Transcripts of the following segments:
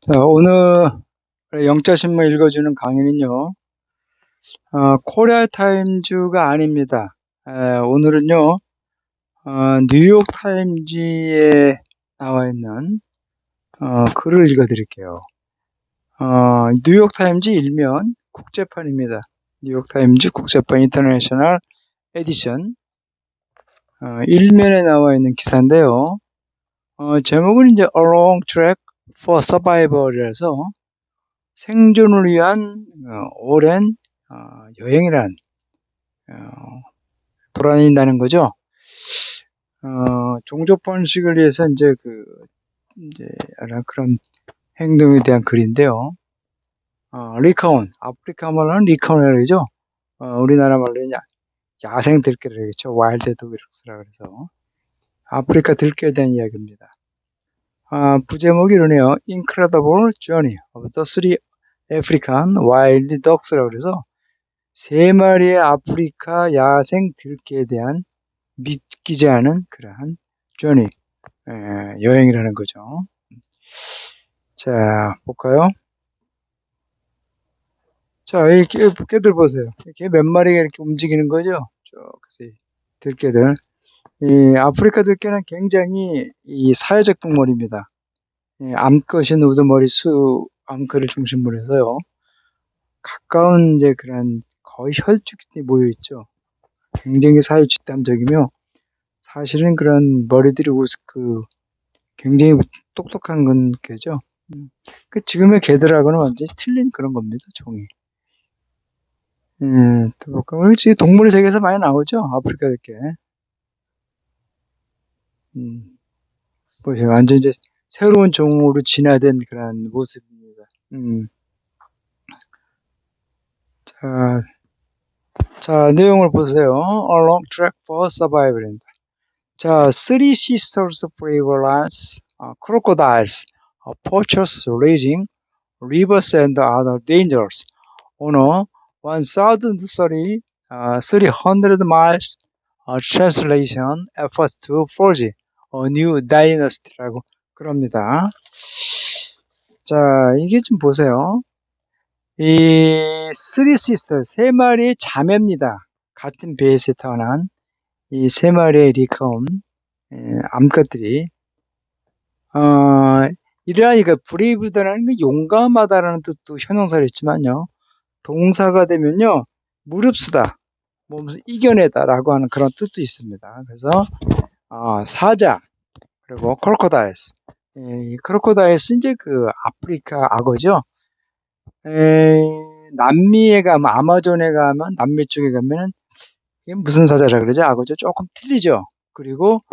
자, 오늘 영자신문 읽어주는 강의는요, 코리아 타임즈가 아닙니다. 오늘은요, 뉴욕 타임즈에 나와 있는 글을 읽어드릴게요. 뉴욕 타임즈 일면 국제판입니다. 뉴욕 타임즈 국제판 인터내셔널 에디션 일면에 나와 있는 기사인데요. 제목은 이제 A Long Trek for Survival이라서 생존을 위한 오랜 여행이란 어, 돌아다닌다는 거죠. 종족 번식을 위해서 이제 그런 행동에 대한 글인데요. 리카온, 아프리카 말로는 리카온이라고 그러죠. 우리나라 말로는 야생 들깨라고 그러겠죠. 와일드 도그스라 그래서 아프리카 들깨에 대한 이야기입니다. 부제목이 이러네요. Incredible Journey of the Three African Wild Dogs라고 그래서 세 마리의 아프리카 야생 들깨에 대한 믿기지 않은 그러한 journey, 여행이라는 거죠. 자, 볼까요? 자, 이 개들 보세요. 이렇게 몇 마리가 이렇게 움직이는 거죠? 그래서 들깨들. 이 아프리카 들깨는 굉장히 이 사회적 동물입니다. 암컷인 우두머리 암컷을 중심으로 해서요. 가까운 이제 그런 거의 혈축이 모여 있죠. 굉장히 사회 집단적이며 사실은 그런 머리들이 굉장히 똑똑한 건 개죠. 지금의 개들하고는 완전히 틀린 그런 겁니다, 종이. 또 볼까? 동물의 세계에서 많이 나오죠, 아프리카 들깨. 보세요. 완전 이제 새로운 종으로 진화된 그런 모습입니다. 자, 내용을 보세요. A long trek for survival입니다. 자, three sisters prevalence, crocodiles, poachers raging, rivers and other dangers. on a 1,300 miles translation efforts to forge a new dynasty라고 그럽니다. 자, 이게 좀 보세요. 이 쓰리 시스터 세 마리의 자매입니다. 같은 배에서 태어난 이 세 마리의 리카온 암컷들이 이러하니까 브레이브다라는 게 용감하다라는 뜻도 형용사를 했지만요. 동사가 되면요. 무릅쓰다, 무슨 이겨내다라고 하는 그런 뜻도 있습니다. 그래서 사자 그리고 크로코다일스. 크로코다일스 이제 그 아프리카 악어죠. 남미에 가면 아마존에 가면 남미 쪽에 가면은 이게 무슨 사자라 그러죠? 악어죠. 조금 틀리죠. 그리고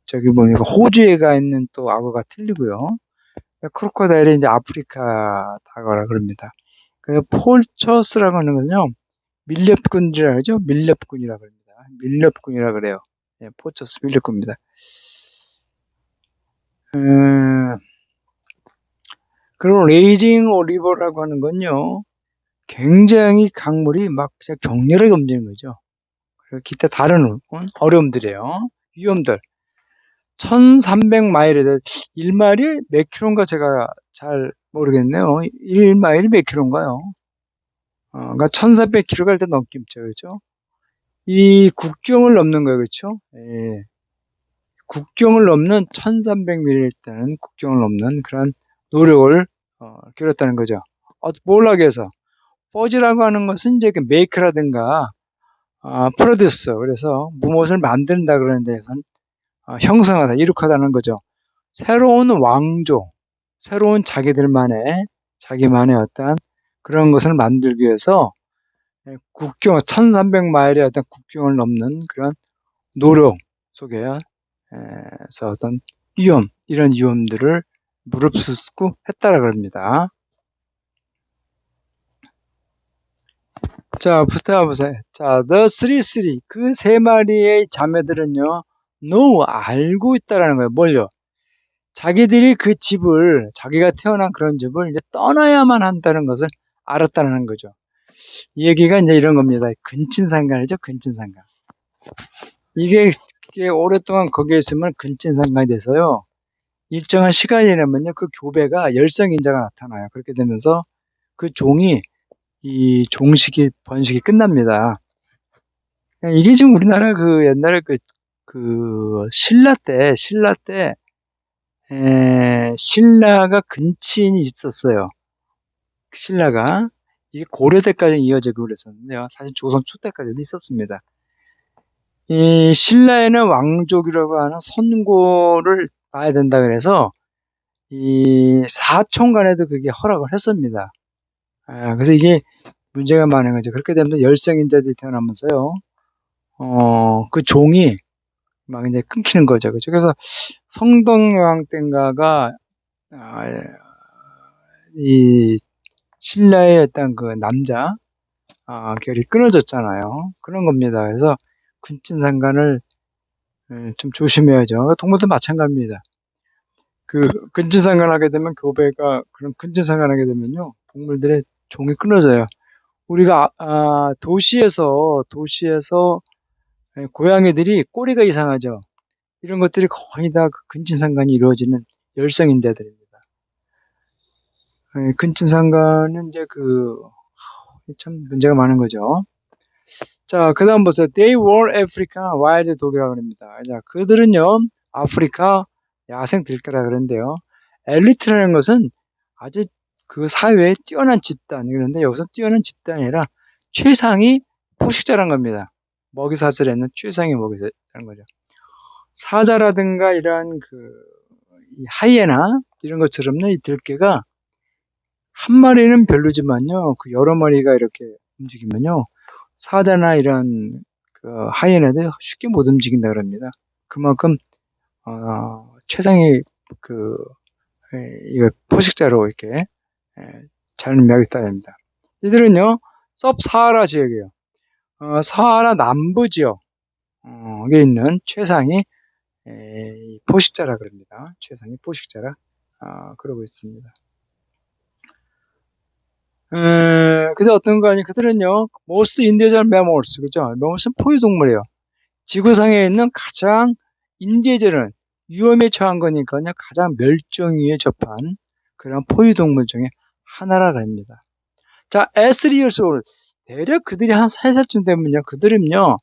저기 보니까 호주에 가 있는 또 악어가 틀리고요. 크로코다일이 이제 아프리카 닭어라 그럽니다. 그 폴처스라고 하는 거는요. 밀렵꾼이라 그러죠. 밀렵꾼이라 그럽니다. 밀렵꾼이라 그래요. 포처스 밀렵꾼입니다. 그리고 레이징 오리버라고 하는 건요. 굉장히 강물이 막 그냥 격렬하게 움직이는 거죠. 그리고 기타 다른 어려움들이에요. 위험들. 1300마일에 대해 1마일이 몇 킬로인가 제가 잘 모르겠네요. 1마일이 몇 킬로인가요? 그러니까 1400km가 일단 넘겠죠. 그렇죠? 이 국경을 넘는 거예요. 그렇죠? 예. 국경을 넘는 1300mm 일단은 국경을 넘는 그런 노력을 기울였다는 거죠. 뭘 하기 위해서? 포즈라고 하는 것은 이제 그 메이크라든가 프로듀스 그래서 무엇을 만든다 그러는 데에서는 형성하다, 이룩하다는 거죠. 새로운 왕조, 새로운 자기만의 어떤 그런 것을 만들기 위해서 국경, 1300마일의 어떤 국경을 넘는 그런 노력 속에서 어떤 이런 위험들을 무릅쓰고 했다라 그럽니다. 자, 보세요. 자, 그 세 마리의 자매들은요, 알고 있다라는 거예요. 뭘요? 자기들이 그 집을, 자기가 태어난 그런 집을 이제 떠나야만 한다는 것을 알았다는 거죠. 이 얘기가 이제 이런 겁니다. 근친상간이죠, 근친상간. 이게 오랫동안 거기에 있으면 근친상간이 돼서요. 일정한 시간이 되면요, 그 교배가 열성인자가 나타나요. 그렇게 되면서 그 종이 이 종식이 번식이 끝납니다. 이게 지금 우리나라 그 옛날에 그 신라 때 신라가 근친이 있었어요. 신라가 이게 고려 때까지 이어지고 그랬었는데요. 사실 조선 초 때까지도 있었습니다. 이 신라에는 왕족이라고 하는 선고를 따야 된다 그래서 이 사촌간에도 그게 허락을 했습니다. 그래서 이게 문제가 많은 거죠. 그렇게 되면 열성인자들이 태어나면서요, 그 종이 막 이제 끊기는 거죠. 그죠? 그래서 성동여왕 땐가가 아, 이 신라의 어떤 그 남자 결이 끊어졌잖아요. 그런 겁니다. 그래서 근친상간을 좀 조심해야죠. 동물도 마찬가지입니다. 그 근친상간하게 되면 교배가 그런 근친상간하게 되면요 동물들의 종이 끊어져요. 우리가 도시에서 고양이들이 꼬리가 이상하죠. 이런 것들이 거의 다 그 근친상간이 이루어지는 열성인자들입니다. 근친상간은 이제 참 문제가 많은 거죠. 자, 그 다음 보세요. They were African wild dog이라고 합니다. 자, 그들은요, 아프리카 야생 들깨라 그러는데요. 엘리트라는 것은 아주 그 사회에 뛰어난 집단, 그런데 여기서 뛰어난 집단이 아니라 최상위 포식자란 겁니다. 먹이사슬에 있는 최상위 먹이사슬인 거죠. 사자라든가 이러한 이 하이에나 이런 것처럼요, 이 들깨가 한 마리는 별로지만요, 그 여러 마리가 이렇게 움직이면요, 사자나 이런 그 하이에나들 쉽게 못 움직인다 그럽니다. 그만큼 최상의 그 이거 포식자로 이렇게 자리매김 따릅니다. 이들은요 섭사하라 지역이에요. 사하라 남부 지역에 있는 최상위 포식자라 그럽니다. 최상위 포식자라 그러고 있습니다. 근데 어떤 거 아니 그들은요 most individual mammals 그죠? mammals 포유동물이에요. 지구상에 있는 가장 인재절은 위험에 처한 거니까요. 가장 멸종위에 접한 그런 포유동물 중에 하나라 합니다. 자, 에스리얼스 대략 그들이 한 3살쯤 되면요. 그들은요.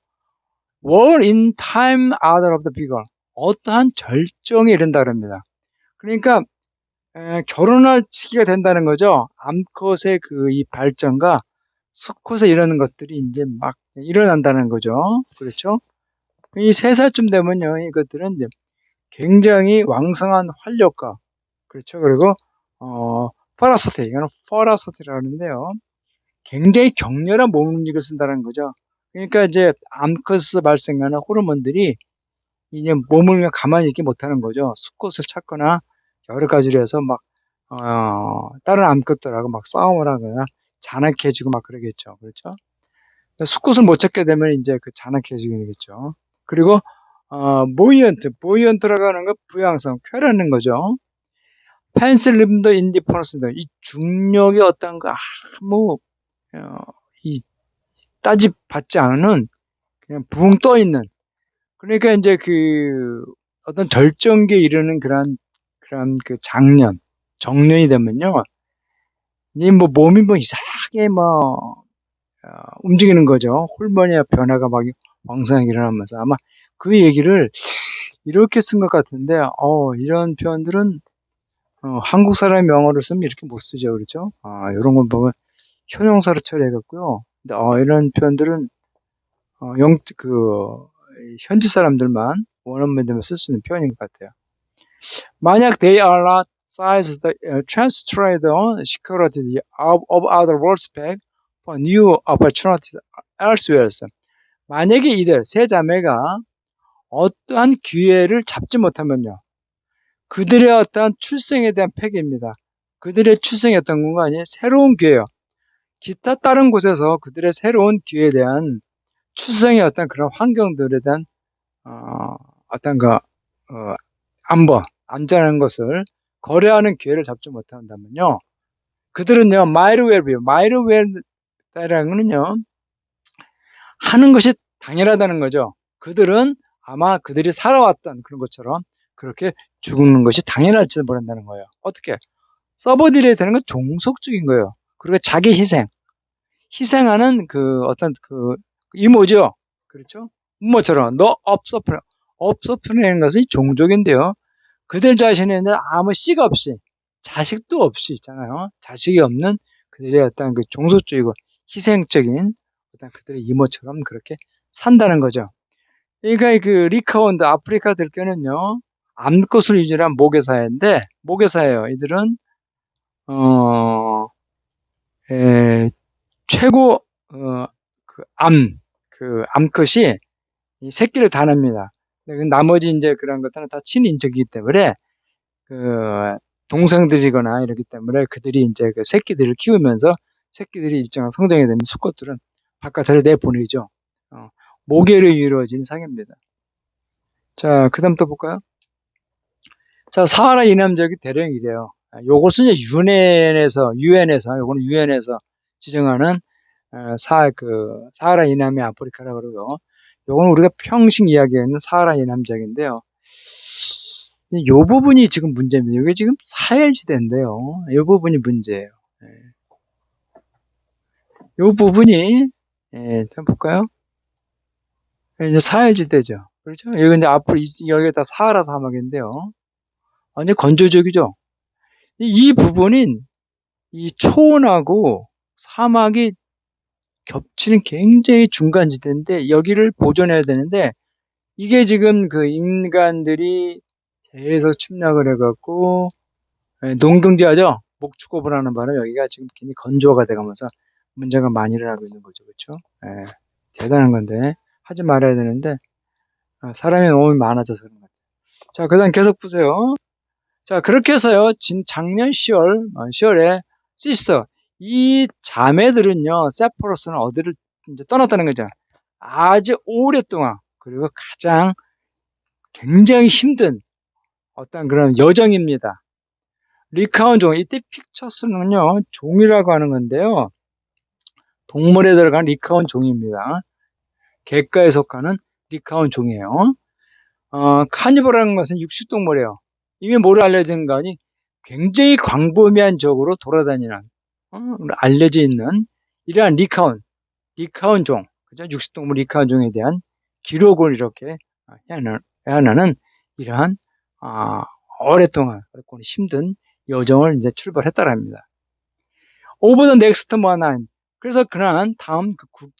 were in time out of the bigger 어떠한 절정에 이른다 그럽니다. 그러니까 결혼할 시기가 된다는 거죠. 암컷의 이 발전과 수컷에 이러는 것들이 이제 막 일어난다는 거죠. 그렇죠? 이 3살쯤 되면요, 이것들은 이제 굉장히 왕성한 활력과, 그렇죠. 그리고, 파라소테, 이거는 파라소테라고 하는데요. 굉장히 격렬한 몸 움직임을 쓴다는 거죠. 그러니까 이제 암컷에서 발생하는 호르몬들이 이제 몸을 그냥 가만히 있게 못하는 거죠. 수컷을 찾거나 여러 가지로 해서 막, 다른 암컷들하고 막 싸움을 하거나 잔악해지고 막 그러겠죠. 그렇죠. 수컷을 못 찾게 되면 이제 그 잔악해지게 되겠죠. 그리고 보이언트라고 하는 거 부양성, 쾌라는 거죠. 펜슬림도 인디퍼런스도 이 중력이 어떤 거 아무 이 따지 받지 않은 그냥 붕 떠 있는 그러니까 이제 어떤 절정기에 이르는 그런 그 정년이 되면요. 이 뭐 몸이 뭐 이상하게 움직이는 거죠. 호르몬의 변화가 막 왕성하게 일어나면서 아마 그 얘기를 이렇게 쓴 것 같은데, 이런 표현들은 한국 사람의 명어를 쓰면 이렇게 못 쓰죠, 그렇죠? 이런 건 보면 형용사로 처리해갖고요. 근데 이런 표현들은 현지 사람들만 원어민 되면 쓸 수 있는 표현인 것 같아요. 만약 they are not sized transferred security of other world's back for new opportunities elsewhere. 만약에 이들 세 자매가 어떠한 기회를 잡지 못하면요. 그들의 어떠한 출생에 대한 폐기입니다. 그들의 출생이 어떤 건가 아니 새로운 기회요. 기타 다른 곳에서 그들의 새로운 기회에 대한 출생의 어떤 그런 환경들에 대한 어떤 안전한 것을 거래하는 기회를 잡지 못한다면요. 그들은요, 마이르웰이라는 거는요, 하는 것이 당연하다는 거죠. 그들은 아마 그들이 살아왔던 그런 것처럼 그렇게 죽는 것이 당연할지도 모른다는 거예요. 어떻게? 서버딜레이트는 건 종속적인 거예요. 그리고 자기 희생하는 그 어떤 그 이모죠. 그렇죠? 음모처럼 너 업소프라는 것은 종족인데요. 그들 자신에는 아무 씨가 없이 자식도 없이 있잖아요. 자식이 없는 그들의 어떤 그 종속주의고 희생적인 어떤 그들의 이모처럼 그렇게 산다는 거죠. 그러니까 그 리카온드 아프리카 들께는요 암컷을 위주로 한 모계사인데 모계사예요. 이들은 어 최고 그 암컷이 이 새끼를 다 냅니다. 나머지 이제 그런 것들은 다 친인척이기 때문에 그 동생들이거나 이러기 때문에 그들이 이제 그 새끼들을 키우면서 새끼들이 일정한 성장이 되면 수컷들은 바깥으로 내보내죠. 어, 모계로 이루어진 상입니다. 자, 그다음 또 볼까요? 자, 사하라 이남적이 대령 이래요. 요것은 이제 요거는 유엔에서 지정하는 사하라 이남의 아프리카라고 그러고, 요거는 우리가 평생 이야기하는 사하라 이남적인데요. 요 부분이 지금 문제입니다. 이게 지금 사헬지대인데요. 요 부분이 문제예요. 요 부분이, 한번 볼까요? 이제 사헬지대죠. 그렇죠? 여기 이제 여기가 다 사하라 사막인데요. 완전 건조적이죠? 이 부분인 이 초원하고 사막이 겹치는 굉장히 중간지대인데 여기를 보존해야 되는데 이게 지금 그 인간들이 계속 침략을 해갖고 농경지하죠. 목축업을 하는 바람에 여기가 지금 굉장히 건조가 돼가면서 문제가 많이 일어나고 있는 거죠. 그렇죠? 예, 대단한 건데 하지 말아야 되는데 사람이 너무 많아져서 그런 것 같아요. 자, 그다음 계속 보세요. 자, 그렇게 해서요. 작년 10월에 시스터 이 자매들은요. 세포로스는 어디를 이제 떠났다는 거죠. 아주 오랫동안 그리고 가장 굉장히 힘든 어떤 그런 여정입니다. 리카온 종, 이때 픽처스는요, 종이라고 하는 건데요. 동물에 들어간 리카온 종입니다. 객가에 속하는 리카온 종이에요. 카니버라는 것은 육식동물이에요. 이미 뭐로 알려진 거니? 굉장히 광범위한적으로 돌아다니는, 알려져 있는 이러한 리카온 종, 그죠? 육식동물 리카온 종에 대한 기록을 이렇게 해안하는 이러한, 아, 오랫동안 힘든 여정을 이제 출발했다고 합니다. Over the next month. 그래서 그날 다음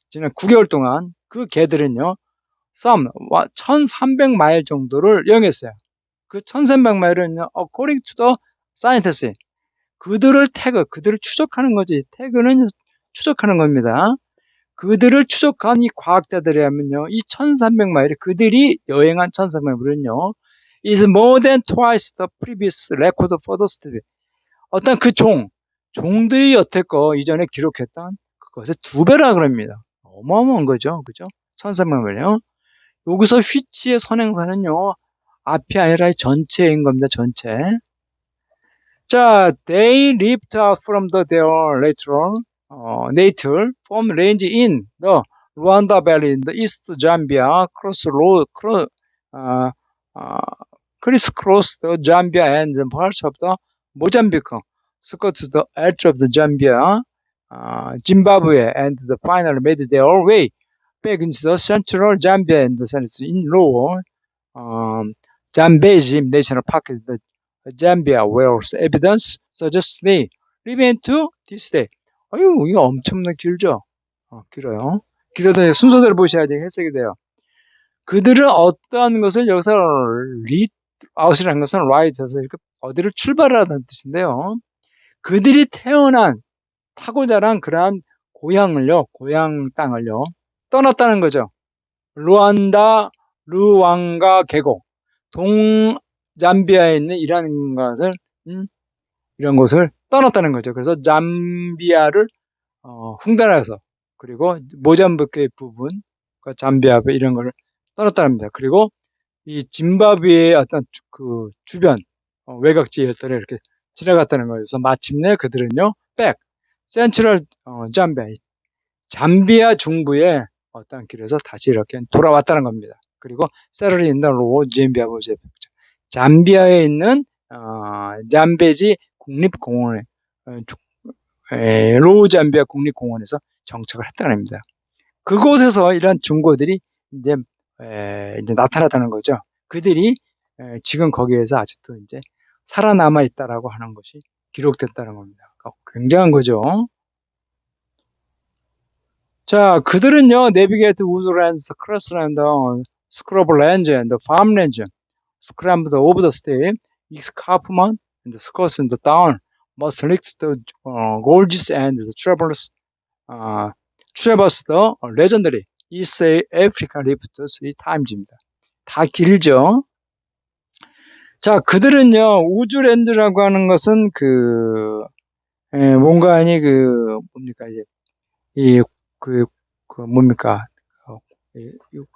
지난 9개월 동안 그 개들은요, 1300마일 정도를 여행했어요. 그 1300마일은 according to the scientists. 그들을 추적하는 거지. 태그는 추적하는 겁니다. 그들을 추적한 이 과학자들에 하면요, 이 1300마일, 그들이 여행한 1300마일은요, is more than twice the previous record for the study. 어떤 종들이 여태껏 이전에 기록했던 그것의 2배라 그럽니다. 어마어마한 거죠. 그죠? 1300마일이요. 여기서 휘치의 선행사는요, 앞이 아니라 전체인 겁니다. 전체. 자, they leaped out from their natal farm range in the Luanda Valley in the East Zambia, uh, uh, crisscross the Zambia and the parts of the Mozambique, skirt the edge of the Zambia, Zimbabwe, and the finally made their way back into the central Zambia and the in lower Zambezi National Park, the Zambia, where evidence suggests they remain to this day. 아유, 이거 엄청나게 길죠? 길어요. 길어도 순서대로 보셔야지 해석이 돼요. 그들은 어떠한 것을 여기서 아웃이라는 것은 라이트에서 이렇게 어디를 출발하는 뜻인데요. 그들이 타고 자란 그러한 고향 땅을요, 떠났다는 거죠. 루앙가 계곡, 동잠비아에 있는 이런 곳을 떠났다는 거죠. 그래서 잠비아를 횡단해서 그리고 모잠비크의 부분, 잠비아 이런 걸 떠났다는 겁니다. 그리고 이 짐바브웨의 어떤 그 주변 외곽지였더래 이렇게 지나갔다는 거예요. 그래서 마침내 그들은요, 센트럴 잠비아 중부의 어떤 길에서 다시 이렇게 돌아왔다는 겁니다. 그리고 세러리 인더 로어 잠비아 보제 잠비아에 있는 잠베지 국립공원에 로우 잠비아 국립공원에서 정착을 했다는 겁니다. 그곳에서 이런 증거들이 이제 이제 나타났다는 거죠. 그들이 지금 거기에서 아직도 이제 살아남아 있다라고 하는 것이 기록됐다는 겁니다. 굉장한 거죠. 자, 그들은요, navigate woodlands, crossland, scrubland, and farmland, scrambled over the steep, escarpment, and scores and down, must lick the gorges and the uh, traverse the legendary East Africa Rift 3times입니다. 다 길죠? 자, 그들은요, 우주랜드라고 하는 것은 뭔가 아니, 뭡니까, 이제, 이, 그, 뭡니까, 어,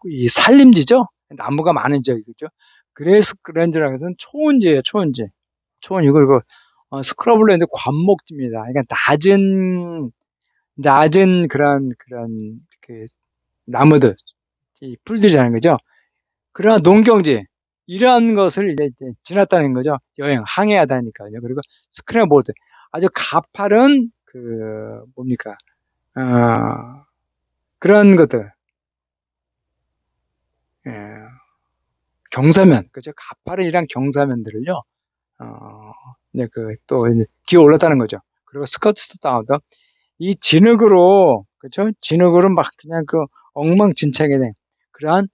이 산림지죠? 나무가 많은 지역이죠. 그래서 그랜드라고 해서 초원지예요, 초원지. 초원, 이걸, 스크러블랜드 관목지입니다. 그러니까 낮은 나무들, 이 풀들이라는 거죠. 그러나 농경지, 이러한 것을 이제 지났다는 거죠. 항해하다니까요. 그리고 스크래보드, 아주 가파른, 뭡니까, 그런 것들, 예, 경사면, 그죠? 가파른 이런 경사면들을요, 이제 또, 기어 올랐다는 거죠. 그리고 스커트도 다운도, 이 진흙으로, 그죠? 진흙으로 막 그냥 엉망진창이 된 그러한,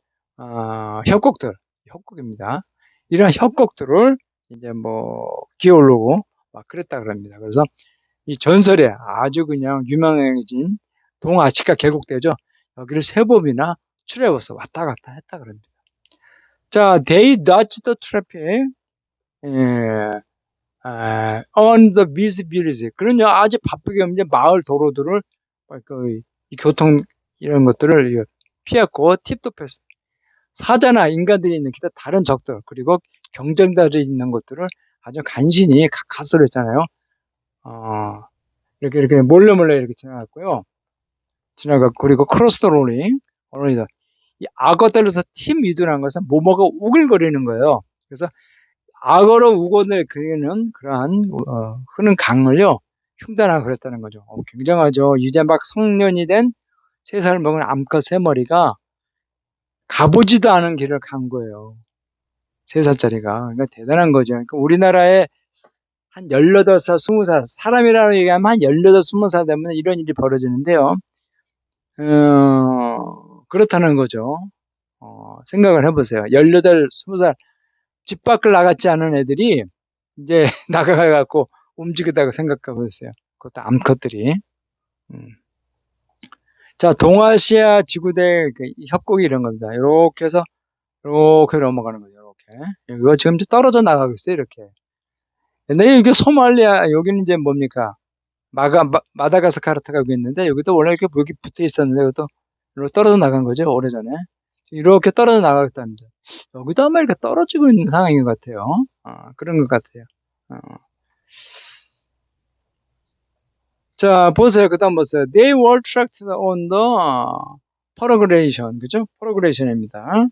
협곡입니다. 이런 협곡들을 이제 기어 오르고 막 그랬다 그럽니다. 그래서 이 전설에 아주 그냥 유명해진 동아시카 계곡대죠. 여기를 세 번이나 출애워서 왔다 갔다 했다 그럽니다. 자, they dodged the traffic, 예, on the busy village. 그러냐 아주 바쁘게 이제 마을 도로들을 이 교통 이런 것들을 피했고 팁톱했어. 사자나 인간들이 있는 기타 다른 적들 그리고 경쟁자들이 있는 것들을 아주 간신히 가스로 했잖아요. 이렇게 몰래 이렇게 지나갔고요. 그리고 크로스 롤링, 이 악어 떨려서 팀 위드라는 것은 모모가 우글거리는 거예요. 그래서 악어로 우건을 그리는 그러한 흐는 강을요 흉단하고 그랬다는 거죠. 굉장하죠. 이제 막 성년이 된 3살 먹은 암컷 3마리가 가보지도 않은 길을 간 거예요. 3살짜리가. 그러니까 대단한 거죠. 그러니까 우리나라에 한 18살, 20살, 사람이라고 얘기하면 한 18, 20살 되면 이런 일이 벌어지는데요. 그렇다는 거죠. 생각을 해보세요. 18, 20살 집 밖을 나갔지 않은 애들이 이제 나가갖고 움직이다고 생각해 보세요. 그것도 암컷들이. 음. 자, 동아시아 지구대 협곡이 이런 겁니다. 이렇게 해서 이렇게 넘어가는 거죠. 이렇게. 이거 지금 떨어져 나가고 있어요. 이렇게. 근데 이게 소말리아 여기는 이제 뭡니까? 마다가스카르타가 여기 있는데 여기도 원래 이렇게 여기 붙어 있었는데 이것도 떨어져 나간 거죠. 오래전에. 이렇게 떨어져 나가겠답니다. 여기도 아마 이렇게 떨어지고 있는 상황인 것 같아요. 그런 것 같아요. 자, 보세요. 그 다음 보세요. They were tracked on the progression. 그죠? progression입니다.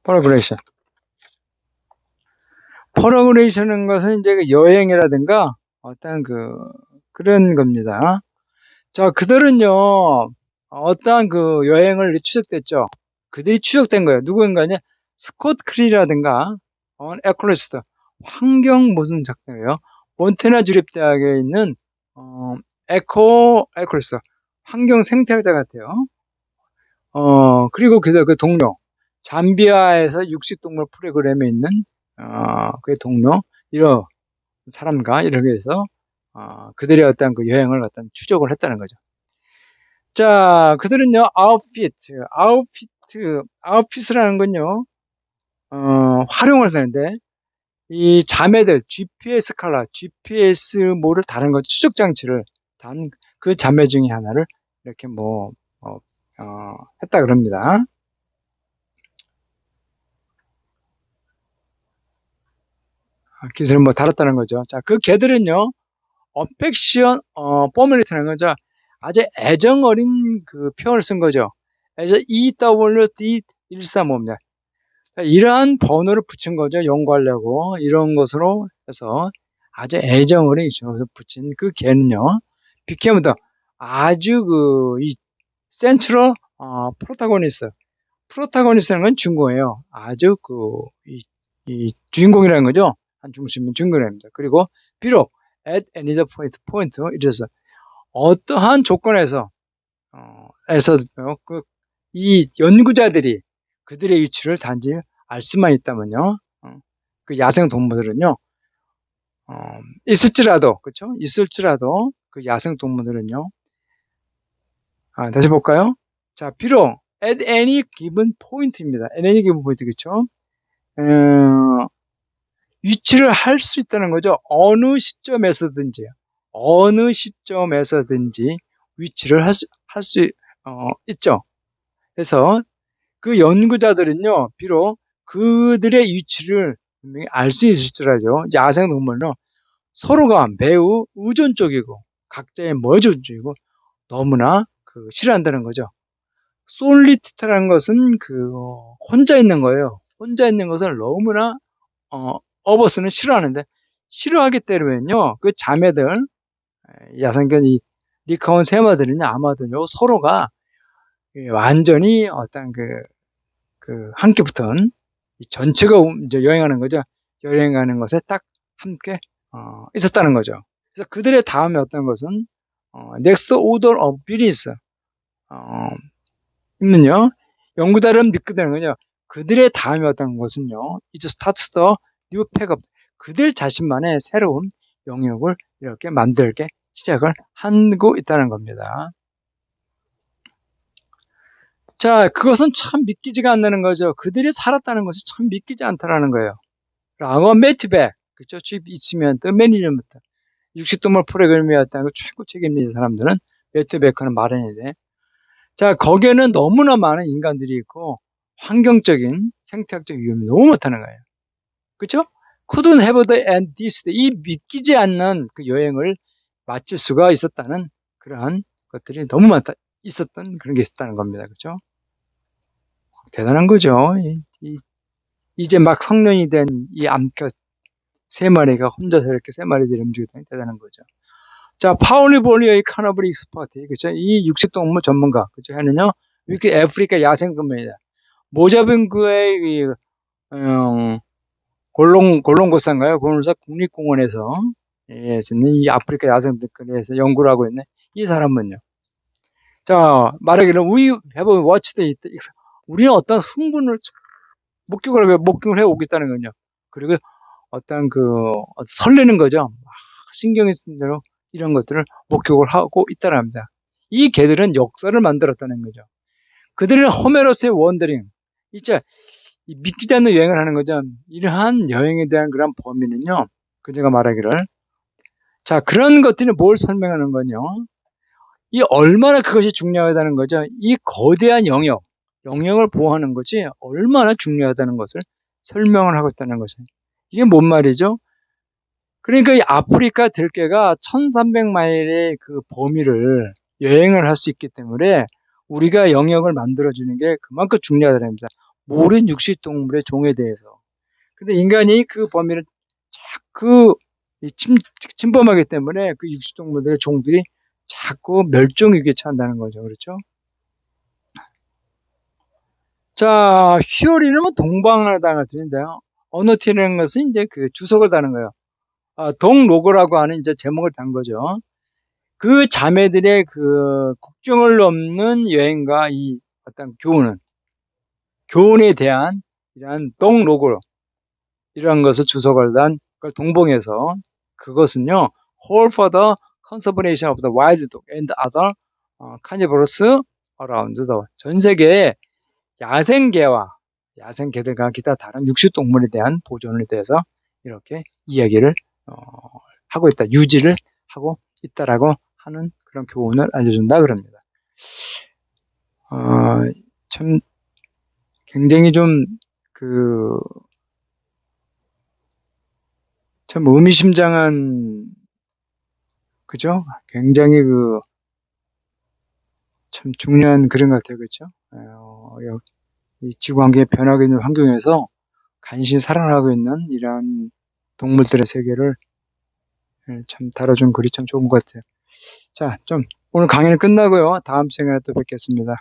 progression. progression은 것은 이제 여행이라든가 어떤 그런 겁니다. 자, 그들은요, 어떠한 여행을 추적됐죠. 그들이 추적된 거예요. 누구인가냐? 스콧 크리라든가, 에콜리스트, 환경 무슨 작가예요? 몬테나 주립대학에 있는, 에콜리스트, 환경 생태학자 같아요. 그리고 그 동료, 잠비아에서 육식동물 프로그램에 있는, 그 동료, 이런 사람과 이렇게 해서, 그들의 어떤 여행을 어떤 추적을 했다는 거죠. 자, 그들은요, 아웃핏이라는 건요, 활용을 하는데, 이 자매들, GPS 칼라, GPS 뭐를 다른 거, 추적 장치를 단 그 자매 중에 하나를 이렇게 했다 그럽니다. 기술을 다뤘다는 거죠. 자, 그 개들은요, 어펙션, 포뮬리티라는 거죠. 아주 애정 어린 표현을 쓴 거죠. 그래서 EWD 1355입니다. 자, 이러한 번호를 붙인 거죠. 연구하려고. 이런 것으로 해서 아주 애정을 붙인 그 개는요. became the 아주 이 센트럴 프로타고니스트. 프로타고니스트라는 건 중국어예요. 아주 이 주인공이라는 거죠. 한 중심인 주인공입니다. 그리고 비록 at any point 이래서 어떠한 조건에서 이 연구자들이 그들의 위치를 단지 알 수만 있다면요. 그 야생 동물들은요. 있을지라도 그렇죠? 있을지라도 그 야생 동물들은요. 다시 볼까요? 자, 비록 at any given point입니다. at any given point 그렇죠? 위치를 할 수 있다는 거죠. 어느 시점에서든지 위치를 할 수 있죠. 그래서 그 연구자들은요, 비록 그들의 위치를 분명히 알 수 있을지라도 야생동물은 서로가 매우 의존적이고 각자의 의존적이고 너무나 싫어한다는 거죠. 솔리티트라는 것은 혼자 있는 거예요. 혼자 있는 것을 너무나 어버스는 싫어하는데 싫어하기 때문에요. 그 자매들 야생견 이 리카온 세마들은요 아마도요 서로가 완전히 어떤 함께 붙은 전체가 이제 여행하는 거죠. 여행하는 것에 딱 함께 있었다는 거죠. 그래서 그들의 다음에 어떤 것은 next order of business 있면요 연구자를 믿게 되는 거죠. 그들의 다음에 어떤 것은요 it starts the new pack up 그들 자신만의 새로운 영역을 이렇게 만들게 시작을 하고 있다는 겁니다. 자, 그것은 참 믿기지가 않는 거죠. 그들이 살았다는 것이 참 믿기지 않다라는 거예요. 라고 매트백, 그렇죠? 주입 있으면 또 매니저부터 육식동물 프로그램이었다는 거 최고 책임진 사람들은 매트베커는 마련이돼. 자, 거기에는 너무나 많은 인간들이 있고 환경적인 생태학적 위험이 너무 많다는 거예요. 그렇죠? couldn't have the end this 이 믿기지 않는 그 여행을 마칠 수가 있었다는 그러한 것들이 너무 많다 있었던 그런 게 있었다는 겁니다. 그렇죠? 대단한 거죠. 이제 막 성년이 된 이 암컷 세 마리가 혼자서 이렇게 세 마리들이 움직였다니 대단한 거죠. 자, 파울리볼리의 카나브리 익스퍼트, 그죠? 이 육식동물 전문가, 그죠? 하는요, 이렇게 아프리카 야생동물이다. 모자빙크의 골롱고사인가요? 골롱고사 국립공원에서, 이 아프리카 야생동물에서 연구를 하고 있네. 이 사람은요. 자, 말하기를, we have watched it. 우리는 어떤 흥분을 목격을 해 오겠다는 거죠. 그리고 어떤 설레는 거죠. 신경이 쓰는 대로 이런 것들을 목격을 하고 있다는 합니다. 이 개들은 역사를 만들었다는 거죠. 그들은 호메로스의 원더링, 이제 믿기지 않는 여행을 하는 거죠. 이러한 여행에 대한 그런 범위는요. 제가 말하기를 자 그런 것들이 뭘 설명하는 거냐? 이 얼마나 그것이 중요하다는 거죠. 이 거대한 영역을 보호하는 것이 얼마나 중요하다는 것을 설명을 하고 있다는 것이에요. 이게 뭔 말이죠? 그러니까 이 아프리카 들개가 1300마일의 그 범위를 여행을 할 수 있기 때문에 우리가 영역을 만들어주는 게 그만큼 중요하다는 겁니다. 모든 육식동물의 종에 대해서. 근데 인간이 그 범위를 자꾸 침범하기 때문에 그 육식동물들의 종들이 자꾸 멸종 위기에 처한다는 거죠. 그렇죠? 자, 휘어리는 동방을 다는 뜻인데요. 언어티라는 것은 이제 그 주석을 다는 거예요. 동로고라고 하는 이제 제목을 단 거죠. 그 자매들의 국경을 넘는 여행과 이 어떤 교훈에 대한 이러한 동로고 이런 것을 주석을 단 걸 동봉해서 그것은요, Whole for the Conservation of the Wild Dog and Other Carnivorous Around the 전 세계의 야생개들과 기타 다른 육식동물에 대한 보존에 대해서 이렇게 이야기를 하고 있다, 유지를 하고 있다라고 하는 그런 교훈을 알려준다 그럽니다. 참 굉장히 참 의미심장한 그죠? 굉장히 참 중요한 그런 것 같아요, 그렇죠? 이 지구 환경이 변하고 있는 환경에서 간신히 살아나가고 있는 이런 동물들의 세계를 참 다뤄준 글이 참 좋은 것 같아요. 자, 좀 오늘 강의는 끝나고요. 다음 시간에 또 뵙겠습니다.